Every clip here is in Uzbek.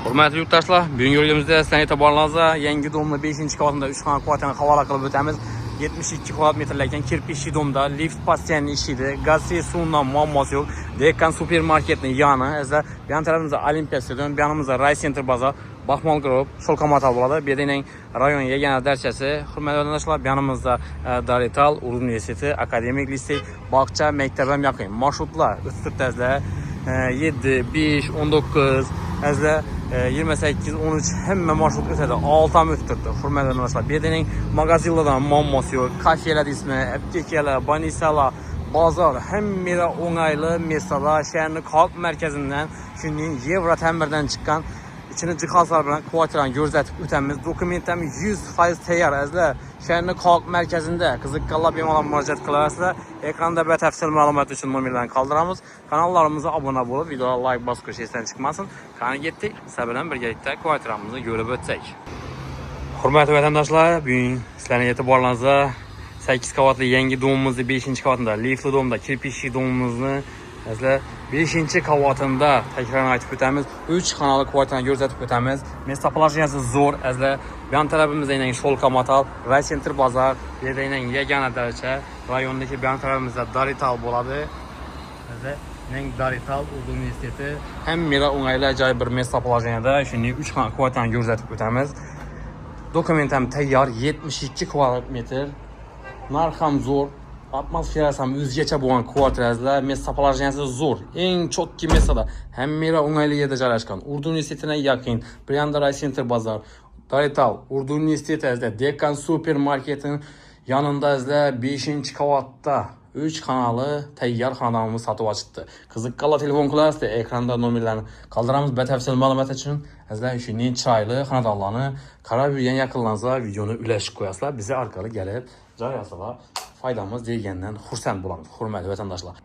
Hurmatli yurtdoshlar, bugungi videomizda sizlarga e'tiborlaringizga yangi domda 5-qavatida 3 xona kvartirani havola qilib o'tamiz. 72 kvadrat metrlardan kirpishli domda lift postoyanniy ishlaydi. Gazsiz suvdan muammosi yo'q. Dekan supermarketning yoni, azza, bu yon tarafimizda Olimpiya stadion, bu yonimizda Ray Center bozor, Baxmal Group, Sholqomatal bo'ladi. Bu yerning rayon yagona darchasi. Hurmatli vatandoshlar, bu yonimizda Darital universiteti, akademik litsey, bog'cha, maktab ham yaqin. Marshrutlar o'tib turibdi. 7, 5, 19, azla 28, 13 hamma marshrut o'tadi. 6 ham o'tib turibdi. Hurmatli vatandoshlar, bu yerning magazinlardan muammosi yo'q. Kafelar ismi, aptekalar, banisalar, bozor hamma o'ng'ayli mesalar, shaharning xalq markazidan, shuningdek Yevrotamirdan chiqqan ichini jihozlar bilan kvartirani ko'rsatib o'tamiz. Dokument ham 100% tayyor. Azlar shaharning xalq markazida qiziqqanlar bemalol murojaat qilasizlar. Ekranda batafsil ma'lumot uchun nomerlarni qoldiramiz. Kanallarimizga obuna bo'lib, videoga like bosib esdan chiqmasin. Qani ketdik, sizlar bilan birgalikda kvartiramizni ko'rib o'tsak. Hurmatli vatandoshlar, bugun sizlarning e'tiborlaringizga 8 qavatli yangi domimizni 5-qavatida, liftli domda, kirpishli domimizni azlar 5-qavatida takrordan aytib o'tamiz. 3 xonali kvartirani ko'rsatib o'tamiz. Местоположенияsi zo'r, azlar bu yon tarafimizda yana Sholqomatal, Ray Center bozor, bu yerda yana yagona darcha, rayondagi bu yon tarafimizda Darital bo'ladi. Azlar Neng Darital universiteti hamma o'ng'ayli joy bir местоположенияda, shunday 3 xonali kvartirani ko'rsatib o'tamiz. Dokument ham tayyor, 72 kvadrat metr. Narx ham zo'r, atmosferasi ham o'zgacha bo'lgan kvartiralar, местоположенияsi zo'r. Eng chotki mesada, hamma o'ng'ayli yerda joylashgan. Urdu universitetiga yaqin, Prianda Ray Center bozor, Darital, Urdu universitetida Dekan supermarketining yonida 5-qavatda 3 xonali tayyor xonadonimiz sotib ochibdi. Qiziqqanlar telefon qilasizlar, ekranda nomerlarni qoldiramiz. Batafsil ma'lumot uchun azlar shuning chiroyli xonadonlarni qarab yurgan yaqinlaringizga videoni ulashib qo'yasizlar. Bizi orqali kelib joy olsalar foydamiz degandan xursand bo'lamiz. Hurmatli vatandoshlar,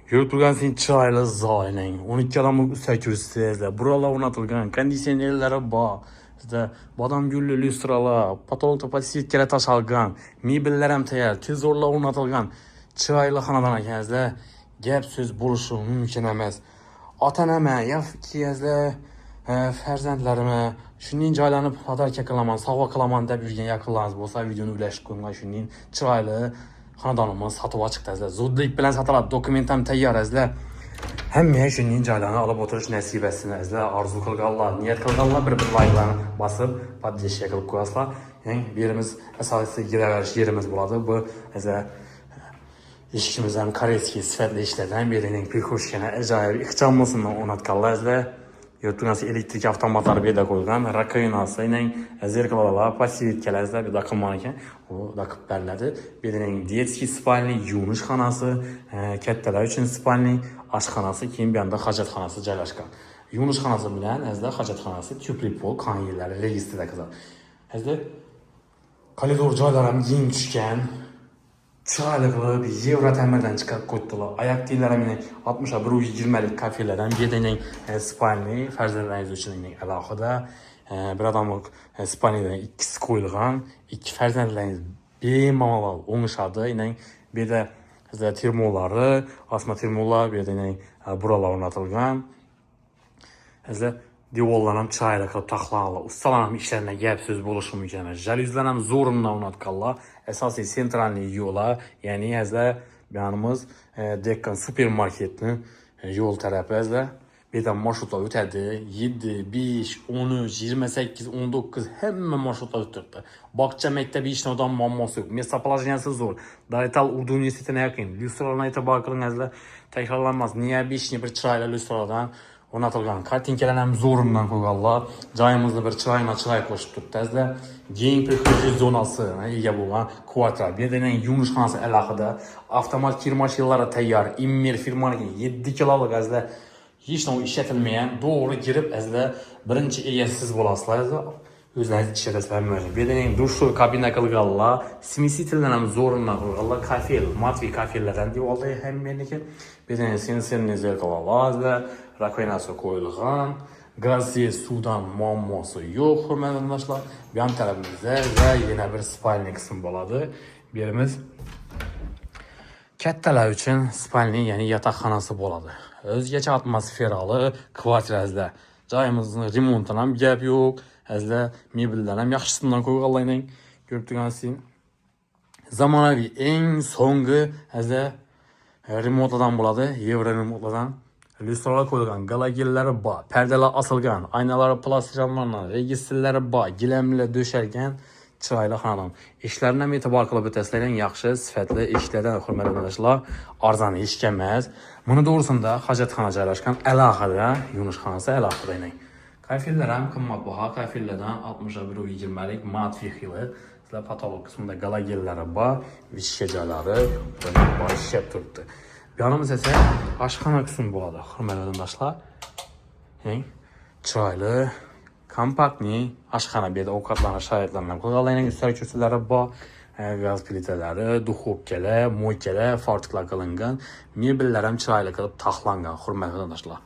ko'rib turganingiz chiroyli zoyning 12 odamlik usta ko'rsizlar. Buralar o'rnatilgan, konditsionerlari bor. Bodom gulli lyustralar, patologda podsvetkalar tashalgan, mebellar ham tayyor, tezorlar o'rnatilgan chiroyli xonadon ekanizlar. Gap so'z bo'lishi mumkin emas. Ota-onam yoki farzandlarim shuning joylarni podarka qilaman, sovg'a qilaman deb yurgan yaqinlaringiz bo'lsa, videoni ulashib qo'yinglar. Shuning chiroyli xonadonimiz sotib chiqdi. Zudlik bilan sotiladi, dokument ham tayyor azlar. Hamma shuning joylarni olib o'tirish nasib etsin azlar. Orzu qilganlar, niyat qilganlar bir layklarni bosib, podдержка qilib qo'yasizlar. Ya'ni bu yerimiz asosiy giraverish yerimiz bo'ladi. Bu azlar eshikimiz ham koreyskiy sifatli ishlardan birining prikhoshkani ajoyib ixchamosini o'rnatganlar azlar. Yo'ltunasi elektrik avtomatlari bu yerda qo'yilgan, rakovinasi, ya'ni zerkalolar, podsvetkalar bu yerda qilgan ekan. U da qilib beriladi. Bu yerning детский spalniy, yuvinish xonasi, kattalar uchun spalniy, oshxonasi, keyin bu yerda hojatxonasi joylashgan. Yuvinish xonasi bilan azda hojatxonasi, teplый pol, qoniylarni registrda qiladi. Azda koridor joylari ham keng tushgan. Chiroyli qilib Yevrotamirdan chiqarib qo'ydilar. Oyoq kiyimlari meni 60-120 lik kafelardan bedening spalniy farzandlaringiz uchun alohida bir odamlik spalniydan ikkisi qo'yilgan. 2 farzandlaringiz bemalol o'ngishadi. Ya'ni bu yerda termolari, osma termollar, bu yerda buralar o'rnatilgan. Azza devorlar ham chiroyli qilib taxlaqlar. Ustalar ham ishlarida gap so'z bo'lishi mumkin emas. Jaluzlar ham zo'rindan o'rnatganlar. Asosiy sentralniy yo'llar, ya'ni azlar yanimiz Dekan supermarketning yo'l tarafi azlar. Bu yerdan marshrutlar o'tadi. 7, 5, 13, 28, 19 hamma marshrutlar o'tibdi. Bog'cha maktabi ishnodan muammosi yo'q. Местоположенияsi zo'r. Darital Urdu universitetiga yaqin. Lyustralarni e'tibor qiling azlar. Takrorlanmas. Niya 5 bir chiroyli lyustralardan o'rnatilgan. Kartinkalar ham zo'rindan qo'yganlar. Joyimizni bir chiroy qo'shib turibdi azlar. Keng prikhoshli zonasi ega bo'lgan kvartira. Bu yerda yuvinish xonasi alohida, avtomat kir mashinalari tayyor. Immer firmanining 7 kilolik azlar hech nima ishlatilmagan, to'g'ri kirib azlar birinchi egasiz bo'lasizlar azlar. O'zlaringiz ishlatasizlar. Bu yerda dushli kabina qilganlar, smesitellar ham zo'rindan qo'yganlar. Kafel, matvi kafellardan devoldi hammaniki. Bu yerda sensorli zerkalolar azlar, rakovinasi qo'yilgan. Gazsiz suvdan muammosi yo'q, hurmatli vatandoshlar. Bu yon tarafimizda yana bir spalniy qism bo'ladi. Bu yerimiz kattalar uchun spalniy, ya'ni yotoqxonasi bo'ladi. O'zgacha atmosferali kvartiralar. Joyimizni remontdan ham gap yo'q. Hazlar mebellar ham yaxshisidan qo'yganlarning ko'rib turgansizlar. Zamonaviy eng so'nggi hazlar remontlardan bo'ladi, Euro remontlardan. Lyustralar qo'yilgan, galagellari bor, perdalar osilgan, aynalari plastiklardan, registrlari bor, gilamlar döşalgan, chiroyli xonadon. Ishlarni ham e'tibor qilib o'tasizlar, yaxshi, sifatli ishlardan hurmatli do'stlar, arzon hech kim emas. Buni to'g'risida hojatxona joylashgan, alohida yuvishxonasi alohida. Kafillar ham qimmatbaho, kafillardan 61-20 lik matfi xili. Sizlar patolog qismida galagellari bor, vishka joylari bor ishlab turibdi. Yanımız ise aşxana qismi bo'ladi, hurmatli do'stlar. Chiroyli, kompaktni aşxana bu yerda ovqatlanish sharoitlarini qo'llangan, ustal kursilari bor, gaz plitalari, duxovkalar, moykalar, fartuqlar qilingan, mebellar ham chiroyli qilib taxlangan, hurmatli do'stlar.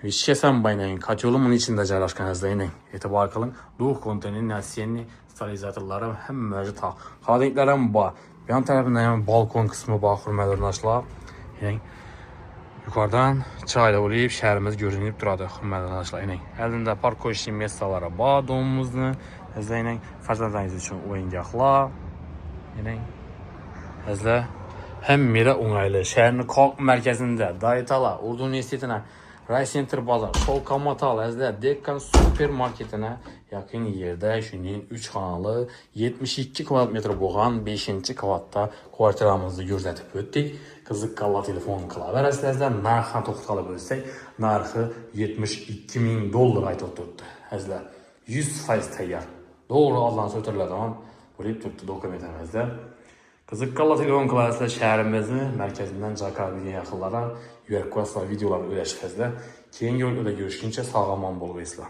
Vishka sambayning kotyoli uning ichida joylashgan azlayning. E'tibor qiling, duх konteyner, nasiyenni, stabilizatorlari hamma mavjud. Xodimlar ham bor. Bu yon tarafida ham balkon qismi bor, hurmatli do'stlar. Yukarıdan chiroyli bo'lib shahrimiz ko'rinib turadi, hurmatli do'stlar. Eldinda parkovочный mestalari bor, domimizni izlayning, farzandlaringiz uchun o'yingohlar. Sizlar hamma o'ng'ayli, shaharning qoq markazida, Daytala, Urdu universitetini, Raycenter bozor, Sholkomotal, sizlar Dekkan supermarketini yaqin yerda, shuning 3 xonali 72 kvadratmetr bo'lgan 5-qavatda kvartiramizni ko'rsatib o'tdik. Qiziqqanlar telefon qilaverasizlar. Narxni to'xtalib o'tsak, narxi $72,000 aytib turibdi. Sizlar 100% tayyor. To'g'ri Allohning so'zlaridan bo'lib turibdi dokumentimizda. Qiziqqanlar telefon qilaverasizlar, shahrimizni markazidan Jakartaga yaqinlara yurak va videolar ulashasizlar. Keyingi videoda görüşguncha sog'lom bo'lib o'ysizlar.